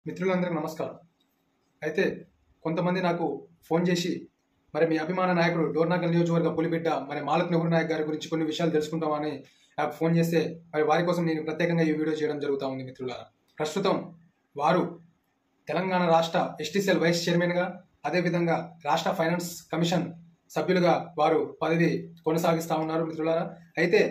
మిత్రులందరికీ నమస్కారం. అయితే కొంతమంది నాకు ఫోన్ చేసి మరి మీ అభిమాన నాయకుడు డోర్నాకల్ నియోజకవర్గ పులిబిడ్డ మరి మాలత్ నెహ్రూ నాయక్ గారి గురించి కొన్ని విషయాలు తెలుసుకుంటామని నాకు ఫోన్ చేస్తే మరి వారి కోసం నేను ప్రత్యేకంగా ఈ వీడియో చేయడం జరుగుతూ ఉంది. మిత్రులారా, ప్రస్తుతం వారు తెలంగాణ రాష్ట్ర ఎస్టీసీఎల్ వైస్ చైర్మన్గా, అదేవిధంగా రాష్ట్ర ఫైనాన్స్ కమిషన్ సభ్యులుగా వారు పదవి కొనసాగిస్తూ ఉన్నారు. మిత్రులారా, అయితే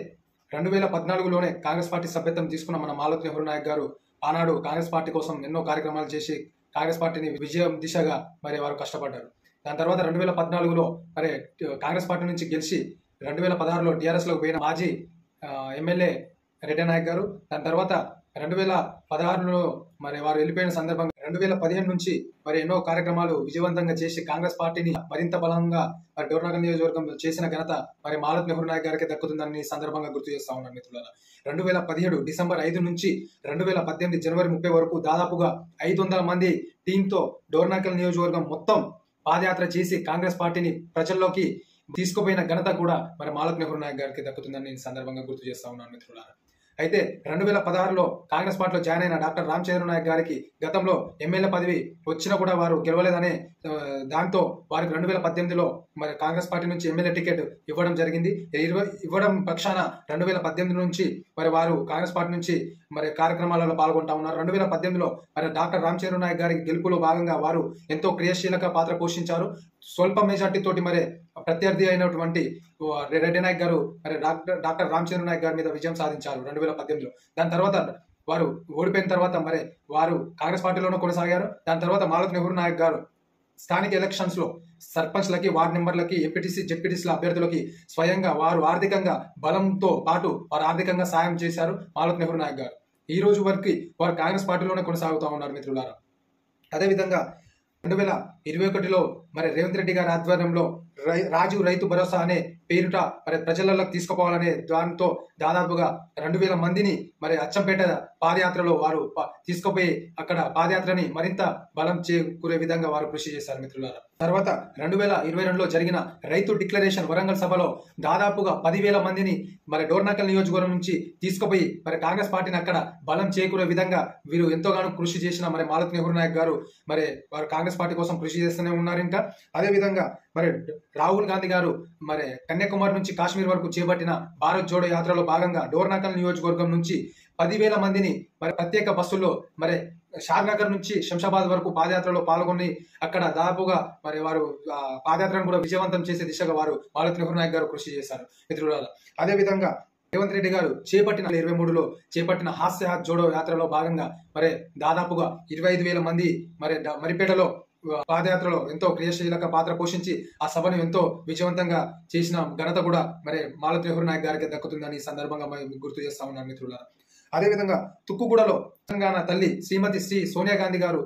2014లోనే కాంగ్రెస్ పార్టీ సభ్యత్వం తీసుకున్న మన మాలత్ నెహ్రూ నాయక్ గారు ఆనాడు కాంగ్రెస్ పార్టీ కోసం ఎన్నో కార్యక్రమాలు చేసి కాంగ్రెస్ పార్టీని విజయం దిశగా మరి వారు కష్టపడ్డారు. దాని తర్వాత 2014లో మరి కాంగ్రెస్ పార్టీ నుంచి గెలిచి 2016లో టీఆర్ఎస్లోకి పోయిన మాజీ ఎమ్మెల్యే రెడ్డి నాయక్ గారు. దాని తర్వాత 2016లో మరి వారు వెళ్ళిపోయిన సందర్భంగా 2015 నుంచి మరి ఎన్నో కార్యక్రమాలు విజయవంతంగా చేసి కాంగ్రెస్ పార్టీని మరింత బలంగా మరి డోర్నాకల్ నియోజకవర్గం చేసిన ఘనత మరి మాలత్ నెహ్రూ నాయక్ గారికి దక్కుతుందని సందర్భంగా గుర్తు చేస్తా ఉన్నాను. మిత్రులారా, 2017 డిసెంబర్ 5 నుంచి 2018 జనవరి 30 వరకు దాదాపుగా 500 మంది టీంతో డోర్నాకల్ నియోజకవర్గం మొత్తం పాదయాత్ర చేసి కాంగ్రెస్ పార్టీని ప్రజల్లోకి తీసుకుపోయిన ఘనత కూడా మరి మాలత్ నెహ్రూ నాయక్ గారికి దక్కుతుందని నేను సందర్భంగా గుర్తు చేస్తా ఉన్నాను. మిత్రులారా, అయితే 2016లో కాంగ్రెస్ పార్టీలో జాయిన్ అయిన డాక్టర్ రామచంద్ర నాయక్ గారికి గతంలో ఎమ్మెల్యే పదవి వచ్చినా కూడా వారు గెలవలేదనే దాంతో వారికి 2018లో మరి కాంగ్రెస్ పార్టీ నుంచి ఎమ్మెల్యే టికెట్ ఇవ్వడం జరిగింది. ఇవ్వడం పక్షాన 2018 నుంచి మరి వారు కాంగ్రెస్ పార్టీ నుంచి మరి కార్యక్రమాలలో పాల్గొంటా ఉన్నారు. 2018లో మరి డాక్టర్ రామచంద్ర నాయక్ గారి గెలుపులో భాగంగా వారు ఎంతో క్రియాశీలక పాత్ర పోషించారు. స్వల్ప మెజార్టీ తోటి మరి ప్రత్యర్థి అయినటువంటి రెడ్డి నాయక్ గారు మరి డాక్టర్ రామచంద్ర నాయక్ గారి మీద విజయం సాధించారు 2018లో. దాని తర్వాత వారు ఓడిపోయిన తర్వాత మరి వారు కాంగ్రెస్ పార్టీలోనే కొనసాగారు. దాని తర్వాత మాలత్ నెహ్రూ నాయక్ గారు స్థానిక ఎలక్షన్స్ లో సర్పంచ్లకి, వార్డు మెంబర్లకి, ఎంపీటీసీ, జెడ్పీటీసీల అభ్యర్థులకి స్వయంగా వారు ఆర్థికంగా బలంతో పాటు వారు ఆర్థికంగా సాయం చేశారు మాలత్ నెహ్రూ నాయక్ గారు. ఈ రోజు వరకు వారు కాంగ్రెస్ పార్టీలోనే కొనసాగుతూ ఉన్నారు. మిత్రులారా, అదేవిధంగా 2021లో మరి రేవంత్ రెడ్డి గారి ఆధ్వర్యంలో రాజు రైతు భరోసా అనే పేరుట మరి ప్రజలలోకి తీసుకుపోవాలనే దాంతో దాదాపుగా 2000 మందిని మరి అచ్చంపేట పాదయాత్రలో వారు తీసుకుపోయి అక్కడ పాదయాత్రని మరింత బలం చేకూరే విధంగా వారు కృషి చేశారు. మిత్రులారా, తర్వాత 2022లో జరిగిన రైతు డిక్లరేషన్ వరంగల్ సభలో దాదాపుగా 10,000 మందిని మరి డోర్నాకల్ నియోజకవర్గం నుంచి తీసుకుపోయి మరి కాంగ్రెస్ పార్టీని అక్కడ బలం చేకూరే విధంగా వీరు ఎంతోగానో కృషి చేసిన మరి మాలత్ నెహ్రూ నాయక్ గారు మరి వారు కాంగ్రెస్ పార్టీ కోసం కృషి చేస్తూనే ఉన్నారు. ఇంకా అదేవిధంగా మరి రాహుల్ గాంధీ గారు మరి కన్యాకుమారి నుంచి కాశ్మీర్ వరకు చేపట్టిన భారత్ జోడో యాత్రలో భాగంగా డోర్నాకల్ నియోజకవర్గం నుంచి 10,000 మందిని మరి ప్రత్యేక బస్సుల్లో మరి షాద్నగర్ నుంచి శంషాబాద్ వరకు పాదయాత్రలో పాల్గొని అక్కడ దాదాపుగా మరి వారు పాదయాత్రను కూడా విజయవంతం చేసే దిశగా వారు మాలత్ నెహ్రూ నాయక్ గారు కృషి చేశారు. మిత్రులారా, అదేవిధంగా రేవంత్ రెడ్డి గారు 2023లో చేపట్టిన హాస్య జోడో యాత్రలో భాగంగా మరి దాదాపుగా 25,000 మంది మరి మరిపేటలో పాదయాత్రలో ఎంతో క్రియాశీలక పాత్ర పోషించి ఆ సభను ఎంతో విజయవంతంగా చేసిన ఘనత కూడా మరి మాలత్ నెహ్రూ నాయక్ గారికి దక్కుతుందని ఈ సందర్భంగా గుర్తు చేస్తా ఉన్నాను. మిత్రులారా, అదేవిధంగా తుక్కుగూడలో తెలంగాణ తల్లి శ్రీమతి శ్రీ సోనియా గాంధీ గారు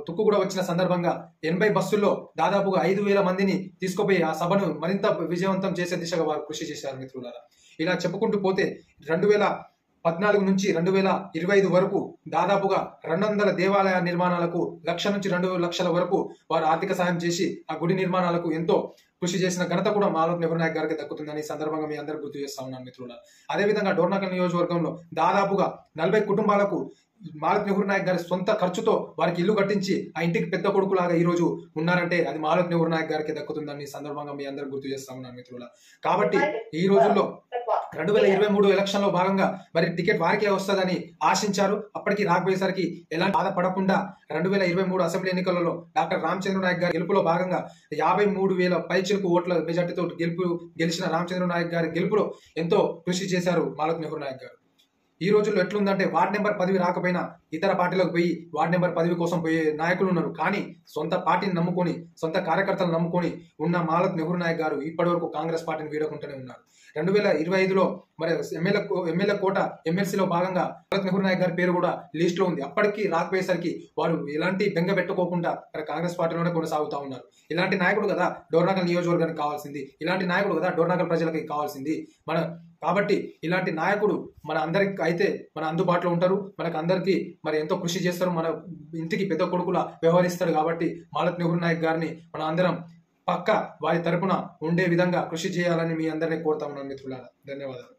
తుక్కుగూడ వచ్చిన సందర్భంగా 80 బస్సుల్లో దాదాపుగా 5,000 మందిని తీసుకుపోయి ఆ సభను మరింత విజయవంతం చేసే దిశగా వారు కృషి చేశారు. మిత్రులారా, ఇలా చెప్పుకుంటూ పోతే 2014 నుంచి 2025 వరకు దాదాపుగా 200 దేవాలయ నిర్మాణాలకు 1,00,000 నుంచి 2 లక్షల వరకు వారు ఆర్థిక సాయం చేసి ఆ గుడి నిర్మాణాలకు ఎంతో కృషి చేసిన ఘనత కూడా మాలత్ నెహ్రూ నాయక్ గారికి దక్కుతుందని సందర్భంగా మీ అందరూ గుర్తు చేస్తా ఉన్నాను. మిత్రులారా, అదేవిధంగా డోర్నాకల్ నియోజకవర్గంలో దాదాపుగా 40 కుటుంబాలకు మాలత్ నెహ్రూ నాయక్ గారి సొంత ఖర్చుతో వారికి ఇల్లు కట్టించి ఆ ఇంటికి పెద్ద కొడుకులాగా ఈ రోజు ఉన్నారంటే అది మాలత్ నెహ్రూ నాయక్ గారికి దక్కుతుందని సందర్భంగా మీ అందరూ గుర్తు చేస్తా ఉన్నాను. మిత్రులారా, కాబట్టి ఈ రోజుల్లో 2023 ఎలక్షన్ లో భాగంగా మరి టికెట్ వారికే వస్తుందని ఆశించారు. అప్పటికి రాకపోయేసరికి ఎలాంటి బాధపడకుండా 2023 అసెంబ్లీ ఎన్నికలలో డాక్టర్ రామచంద్ర నాయక్ గారి గెలుపులో భాగంగా 53,000 పైచిలకు ఓట్ల మెజార్టీతో గెలిచిన రామచంద్ర నాయక్ గారి గెలుపులో ఎంతో కృషి చేశారు మాలత్ నెహ్రూ నాయక్ గారు. ఈ రోజుల్లో ఎట్లుందంటే వార్డు నెంబర్ 10 రాకపోయినా ఇతర పార్టీలకు పోయి వార్డు నెంబర్ 10 కోసం పోయే నాయకులు ఉన్నారు. కానీ సొంత పార్టీని నమ్ముకొని, సొంత కార్యకర్తలను నమ్ముకొని ఉన్న మాలత్ నెహ్రూ నాయక్ గారు ఇప్పటి వరకు కాంగ్రెస్ పార్టీని వీడకుంటూనే ఉన్నారు. 2025లో మరి ఎమ్మెల్యే కోట ఎమ్మెల్సీలో భాగంగా మాలత్ నెహ్రూ నాయక్ గారి పేరు కూడా లిస్ట్ లో ఉంది. అప్పటికి రాకపోయేసరికి వారు ఎలాంటి బెంగ పెట్టుకోకుండా మరి కాంగ్రెస్ పార్టీలోనే కొనసాగుతూ ఉన్నారు. ఇలాంటి నాయకుడు కదా డోర్నాకల్ నియోజకవర్గానికి కావాల్సింది, ఇలాంటి నాయకుడు కదా డోర్నాకల్ ప్రజలకి కావాల్సింది. కాబట్టి ఇలాంటి నాయకుడు మన అందరికి అయితే మన అందుబాటులో ఉంటారు, మనకు అందరికీ మరి ఎంతో కృషి చేస్తారు, మన ఇంటికి పెద్ద కొడుకులా వ్యవహరిస్తారు. కాబట్టి మాలత్ నెహ్రూ నాయక్ గారిని మన అందరం పక్క వారి తరపున ఉండే విధంగా కృషి చేయాలని మీ అందరినీ కోరుతా ఉన్నాను. మిత్రులారా, ధన్యవాదాలు.